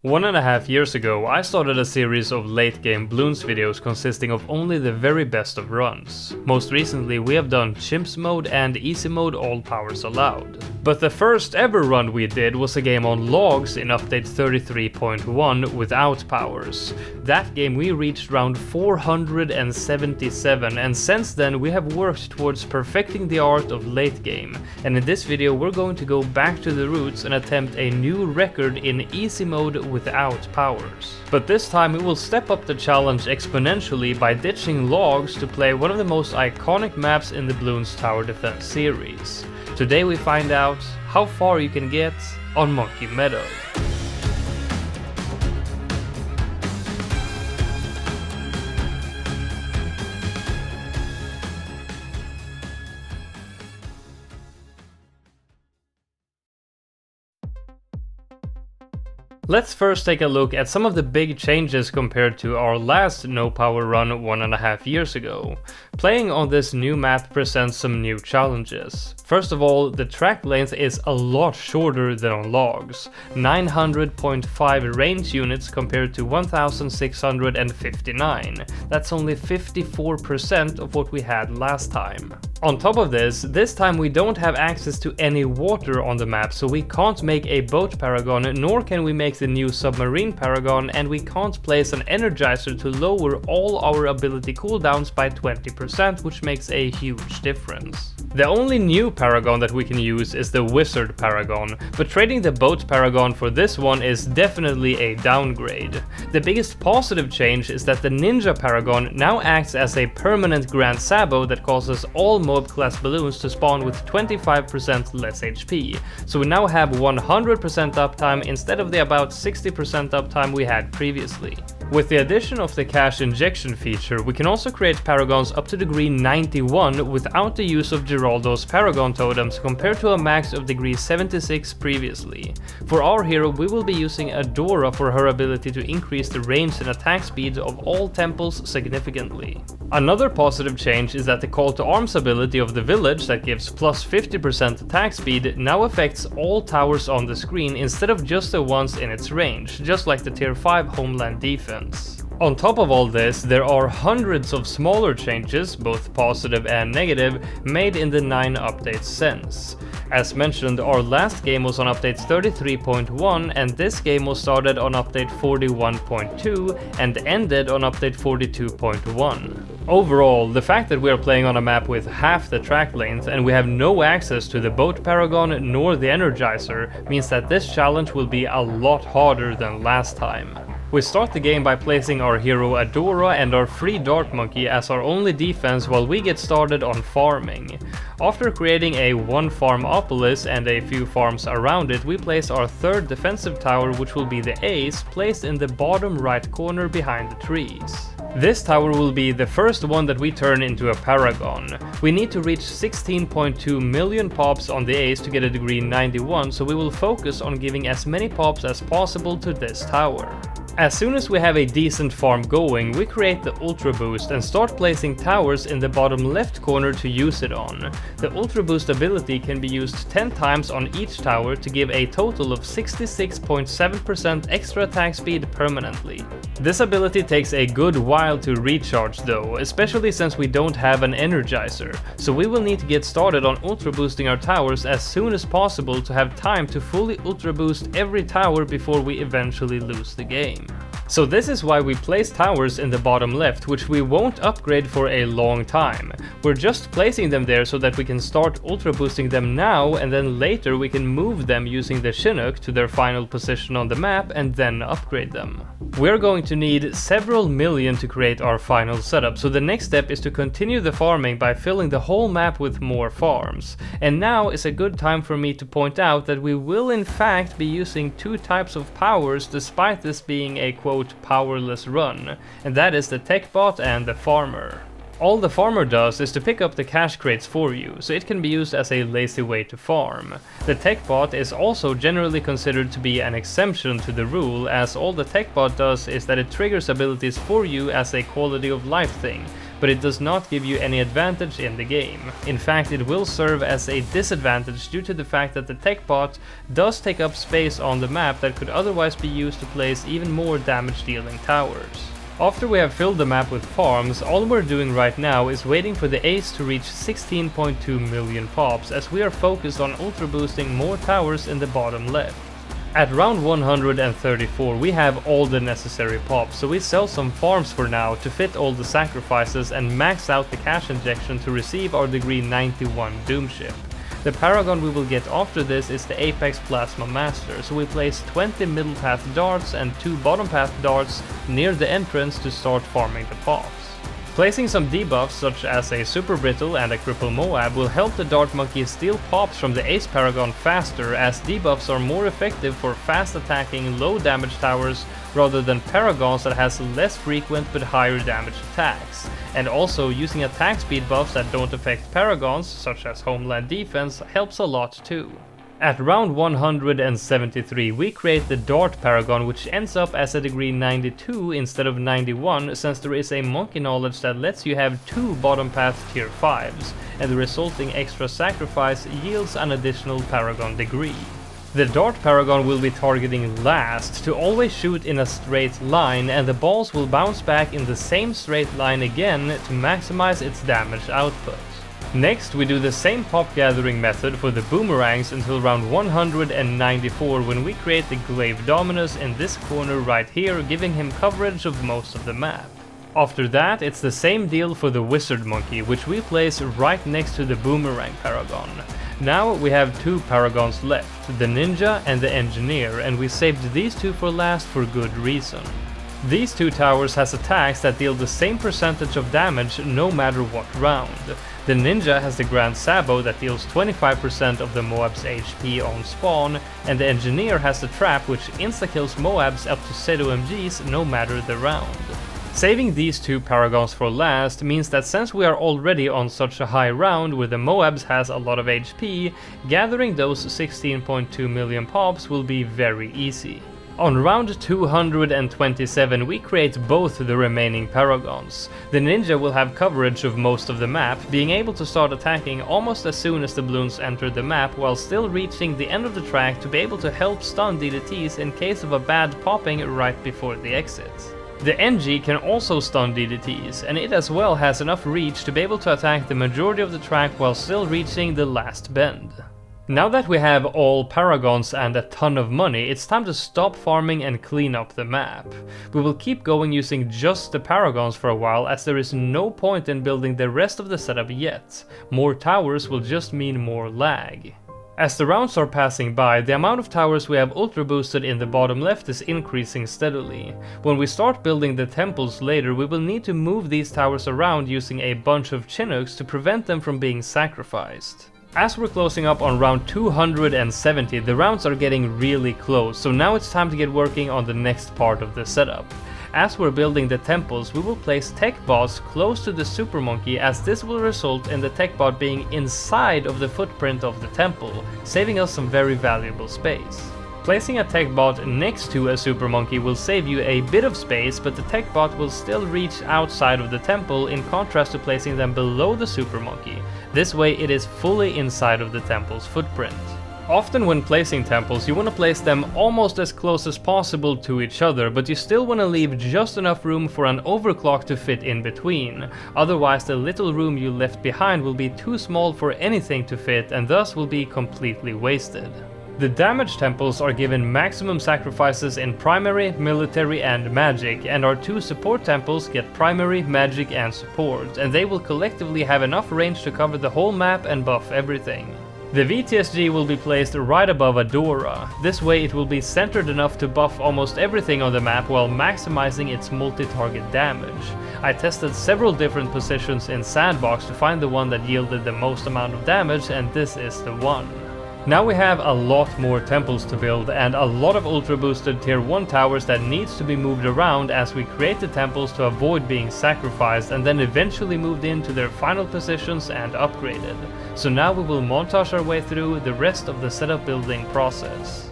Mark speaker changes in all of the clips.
Speaker 1: 1.5 years ago, I started a series of late-game Bloons videos consisting of only the very best of runs. Most recently, we have done chimps mode and easy mode all powers allowed. But the first ever run we did was a game on logs in update 33.1 without powers. That game we reached round 477, and since then we have worked towards perfecting the art of late game, and in this video we're going to go back to the roots and attempt a new record in easy mode without powers. But this time we will step up the challenge exponentially by ditching logs to play one of the most iconic maps in the Bloons Tower Defense series. Today we find out how far you can get on Monkey Meadow. Let's first take a look at some of the big changes compared to our last no power run 1.5 years ago. Playing on this new map presents some new challenges. First of all, the track length is a lot shorter than on logs, 900.5 range units compared to 1659. That's only 54% of what we had last time. On top of this time we don't have access to any water on the map, so we can't make a boat paragon, nor can we make the new submarine paragon, and we can't place an energizer to lower all our ability cooldowns by 20%, which makes a huge difference. The only new paragon that we can use is the wizard paragon, but trading the boat paragon for this one is definitely a downgrade. The biggest positive change is that the ninja paragon now acts as a permanent grand sabo that causes all mob class balloons to spawn with 25% less HP, so we now have 100% uptime instead of the about 60% uptime we had previously. With the addition of the cash injection feature, we can also create paragons up to degree 91 without the use of Geraldo's paragon totems compared to a max of degree 76 previously. For our hero, we will be using Adora for her ability to increase the range and attack speed of all temples significantly. Another positive change is that the call to arms ability of the village that gives plus 50% attack speed now affects all towers on the screen instead of just the ones in its range, just like the tier 5 homeland defense. On top of all this, there are hundreds of smaller changes, both positive and negative, made in the 9 updates since. As mentioned, our last game was on update 33.1 and this game was started on update 41.2 and ended on update 42.1. Overall, the fact that we are playing on a map with half the track length and we have no access to the boat paragon nor the energizer means that this challenge will be a lot harder than last time. We start the game by placing our hero Adora and our free dart monkey as our only defense while we get started on farming. After creating a 1-farmopolis and a few farms around it, we place our third defensive tower, which will be the ace, placed in the bottom right corner behind the trees. This tower will be the first one that we turn into a paragon. We need to reach 16.2 million pops on the ace to get a degree 91, so we will focus on giving as many pops as possible to this tower. As soon as we have a decent farm going, we create the Ultra Boost and start placing towers in the bottom left corner to use it on. The Ultra Boost ability can be used 10 times on each tower to give a total of 66.7% extra attack speed permanently. This ability takes a good while to recharge though, especially since we don't have an energizer, so we will need to get started on Ultra Boosting our towers as soon as possible to have time to fully Ultra Boost every tower before we eventually lose the game. So this is why we place towers in the bottom left, which we won't upgrade for a long time. We're just placing them there so that we can start ultra boosting them now, and then later we can move them using the Chinook to their final position on the map and then upgrade them. We're going to need several million to create our final setup, so the next step is to continue the farming by filling the whole map with more farms. And now is a good time for me to point out that we will in fact be using 2 types of powers despite this being a quote powerless run, and that is the tech bot and the farmer. All the farmer does is to pick up the cash crates for you, so it can be used as a lazy way to farm. The tech bot is also generally considered to be an exemption to the rule, as all the tech bot does is that it triggers abilities for you as a quality of life thing, but it does not give you any advantage in the game. In fact, it will serve as a disadvantage due to the fact that the tech bot does take up space on the map that could otherwise be used to place even more damage dealing towers. After we have filled the map with farms, all we're doing right now is waiting for the ace to reach 16.2 million pops, as we are focused on ultra boosting more towers in the bottom left. At round 134 we have all the necessary pops, so we sell some farms for now to fit all the sacrifices and max out the cash injection to receive our degree 91 doom ship. The paragon we will get after this is the Apex Plasma Master, so we place 20 middle path darts and 2 bottom path darts near the entrance to start farming the pops. Placing some debuffs such as a Super Brittle and a Cripple Moab will help the Dart Monkey steal pops from the Ace Paragon faster, as debuffs are more effective for fast attacking low damage towers rather than paragons that has less frequent but higher damage attacks. And also using attack speed buffs that don't affect paragons, such as Homeland Defense, helps a lot too. At round 173 we create the Dart Paragon, which ends up as a degree 92 instead of 91, since there is a monkey knowledge that lets you have 2 bottom path tier 5s, and the resulting extra sacrifice yields an additional Paragon degree. The Dart Paragon will be targeting last to always shoot in a straight line, and the balls will bounce back in the same straight line again to maximize its damage output. Next we do the same pop gathering method for the boomerangs until round 194, when we create the Glaive Dominus in this corner right here, giving him coverage of most of the map. After that it's the same deal for the Wizard Monkey, which we place right next to the Boomerang Paragon. Now we have 2 paragons left, the Ninja and the Engineer, and we saved these 2 for last for good reason. These 2 towers has attacks that deal the same percentage of damage no matter what round. The Ninja has the Grand Sabo that deals 25% of the Moab's HP on spawn, and the Engineer has the Trap which insta-kills Moabs up to pseudo MGs no matter the round. Saving these 2 paragons for last means that since we are already on such a high round where the Moabs has a lot of HP, gathering those 16.2 million pops will be very easy. On round 227 we create both the remaining paragons. The Ninja will have coverage of most of the map, being able to start attacking almost as soon as the Bloons enter the map, while still reaching the end of the track to be able to help stun DDTs in case of a bad popping right before the exit. The NG can also stun DDTs, and it as well has enough reach to be able to attack the majority of the track while still reaching the last bend. Now that we have all paragons and a ton of money, it's time to stop farming and clean up the map. We will keep going using just the paragons for a while, as there is no point in building the rest of the setup yet. More towers will just mean more lag. As the rounds are passing by, the amount of towers we have ultra boosted in the bottom left is increasing steadily. When we start building the temples later, we will need to move these towers around using a bunch of Chinooks to prevent them from being sacrificed. As we're closing up on round 270, the rounds are getting really close, so now it's time to get working on the next part of the setup. As we're building the temples, we will place tech bots close to the Super Monkey, as this will result in the tech bot being inside of the footprint of the temple, saving us some very valuable space. Placing a tech bot next to a Super Monkey will save you a bit of space, but the tech bot will still reach outside of the temple, in contrast to placing them below the Super Monkey. This way it is fully inside of the temple's footprint. Often when placing temples, you want to place them almost as close as possible to each other, but you still want to leave just enough room for an overclock to fit in between. Otherwise the little room you left behind will be too small for anything to fit, and thus will be completely wasted. The damage temples are given maximum sacrifices in primary, military and magic, and our 2 support temples get primary, magic and support, and they will collectively have enough range to cover the whole map and buff everything. The VTSG will be placed right above Adora. This way it will be centered enough to buff almost everything on the map while maximizing its multi-target damage. I tested several different positions in Sandbox to find the one that yielded the most amount of damage, and this is the one. Now we have a lot more temples to build and a lot of ultra boosted tier 1 towers that needs to be moved around as we create the temples to avoid being sacrificed, and then eventually moved into their final positions and upgraded. So now we will montage our way through the rest of the setup building process.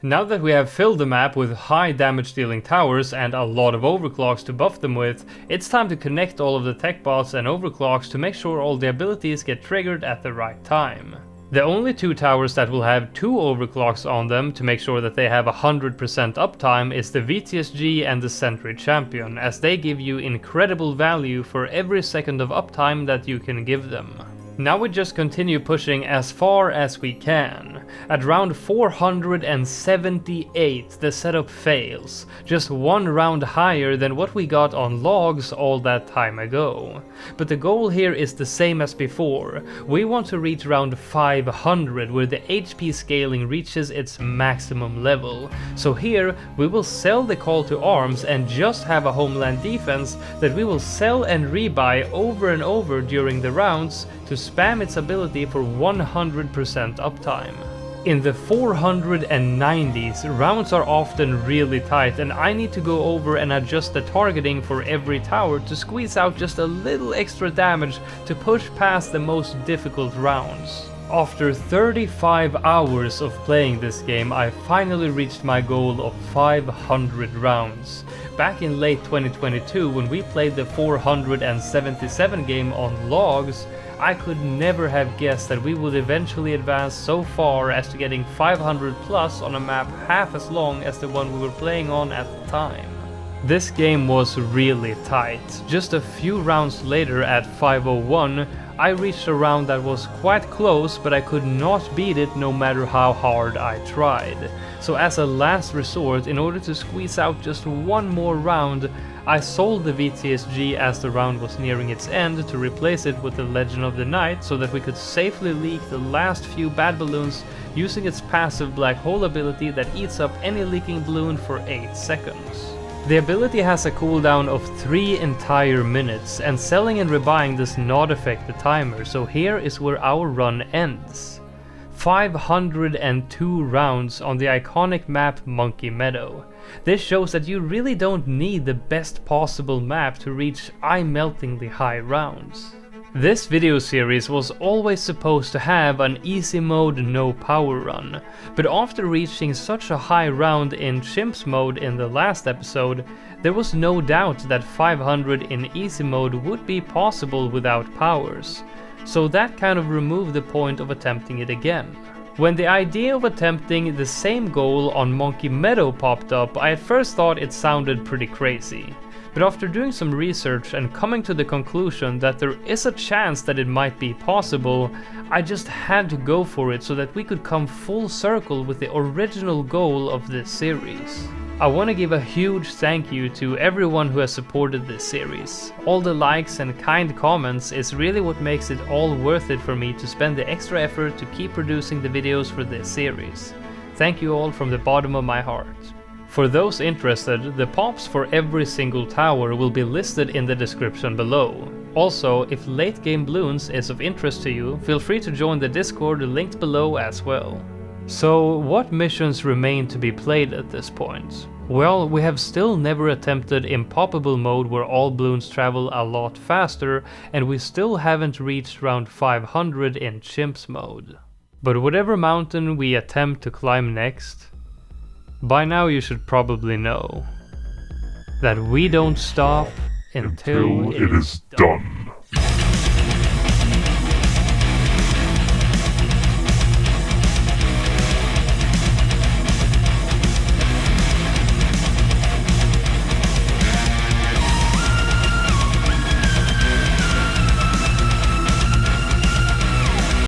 Speaker 1: Now that we have filled the map with high damage dealing towers and a lot of overclocks to buff them with, it's time to connect all of the tech bots and overclocks to make sure all the abilities get triggered at the right time. The only two towers that will have 2 overclocks on them to make sure that they have 100% uptime is the VTSG and the Sentry Champion, as they give you incredible value for every second of uptime that you can give them. Now we just continue pushing as far as we can. At round 478 the setup fails, just 1 round higher than what we got on logs all that time ago. But the goal here is the same as before. We want to reach round 500 where the HP scaling reaches its maximum level. So here we will sell the call to arms and just have a homeland defense that we will sell and rebuy over and over during the rounds to spam its ability for 100% uptime. In the 490s, rounds are often really tight and I need to go over and adjust the targeting for every tower to squeeze out just a little extra damage to push past the most difficult rounds. After 35 hours of playing this game, I finally reached my goal of 500 rounds. Back in late 2022, when we played the 477 game on logs, I could never have guessed that we would eventually advance so far as to getting 500 plus on a map half as long as the one we were playing on at the time. This game was really tight. Just a few rounds later at 501, I reached a round that was quite close, but I could not beat it no matter how hard I tried. So as a last resort, in order to squeeze out just one more round, I sold the VTSG as the round was nearing its end to replace it with the Legend of the Night so that we could safely leak the last few bad balloons using its passive black hole ability that eats up any leaking balloon for 8 seconds. The ability has a cooldown of 3 entire minutes, and selling and rebuying does not affect the timer, so here is where our run ends. 502 rounds on the iconic map Monkey Meadow. This shows that you really don't need the best possible map to reach eye-meltingly high rounds. This video series was always supposed to have an easy mode no power run, but after reaching such a high round in chimps mode in the last episode, there was no doubt that 500 in easy mode would be possible without powers, so that kind of removed the point of attempting it again. When the idea of attempting the same goal on Monkey Meadow popped up, I at first thought it sounded pretty crazy. But after doing some research and coming to the conclusion that there is a chance that it might be possible, I just had to go for it so that we could come full circle with the original goal of this series. I want to give a huge thank you to everyone who has supported this series. All the likes and kind comments is really what makes it all worth it for me to spend the extra effort to keep producing the videos for this series. Thank you all from the bottom of my heart. For those interested, the pops for every single tower will be listed in the description below. Also, if late game Bloons is of interest to you, feel free to join the Discord linked below as well. So, what missions remain to be played at this point? Well, we have still never attempted Impoppable mode where all Bloons travel a lot faster, and we still haven't reached round 500 in chimps mode. But whatever mountain we attempt to climb next, by now you should probably know that we don't stop until it is done.